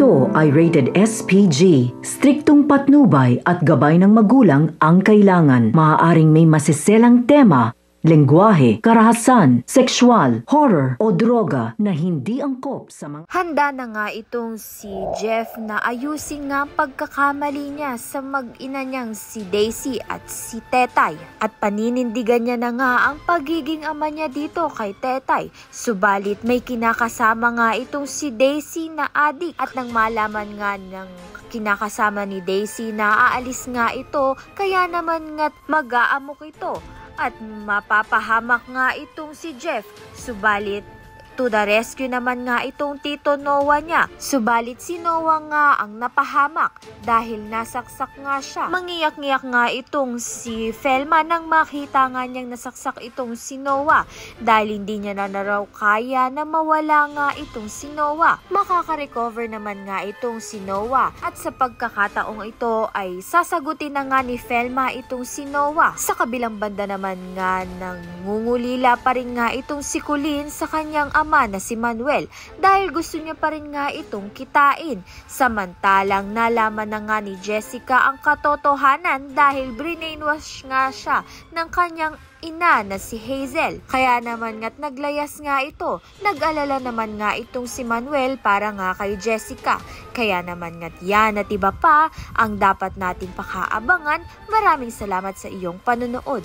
Ito ay rated SPG. Striktong patnubay at gabay ng magulang ang kailangan. Maaaring may masiselang tema, lengguwahe, karahasan, sexual, horror o droga na hindi angkop sa mga... Handa na nga itong si Jeff na ayusin nga pagkakamali niya sa mag-ina niyang si Daisy at si Tetay. At paninindigan niya na nga ang pagiging ama niya dito kay Tetay. Subalit may kinakasama nga itong si Daisy na adik at nang malaman nga ng kinakasama ni Daisy na aalis nga ito, kaya naman nga't mag-aamok ito. At mapapahamak nga itong si Jeff. Subalit to the rescue naman nga itong Tito Noah niya. Subalit si Noah nga ang napahamak dahil nasaksak nga siya. Mangiyak-ngiyak nga itong si Velma nang makita nga niyang nasaksak itong si Noah dahil hindi niya na raw kaya na mawala nga itong si Noah. Makaka-recover naman nga itong si Noah at sa pagkakataong ito ay sasagutin na nga ni Velma itong si Noah. Sa kabilang banda naman nga nangungulila pa rin nga itong si Colleen sa kanyang ama na si Manuel dahil gusto niya pa rin nga itong kitain. Samantalang nalaman na nga ni Jessica ang katotohanan dahil brainwash nga siya ng kanyang ina na si Hazel. Kaya naman nga't naglayas nga ito. Nag-alala naman nga itong si Manuel para nga kay Jessica. Kaya naman nga't yan at iba pa ang dapat nating pakaabangan. Maraming salamat sa iyong panunood.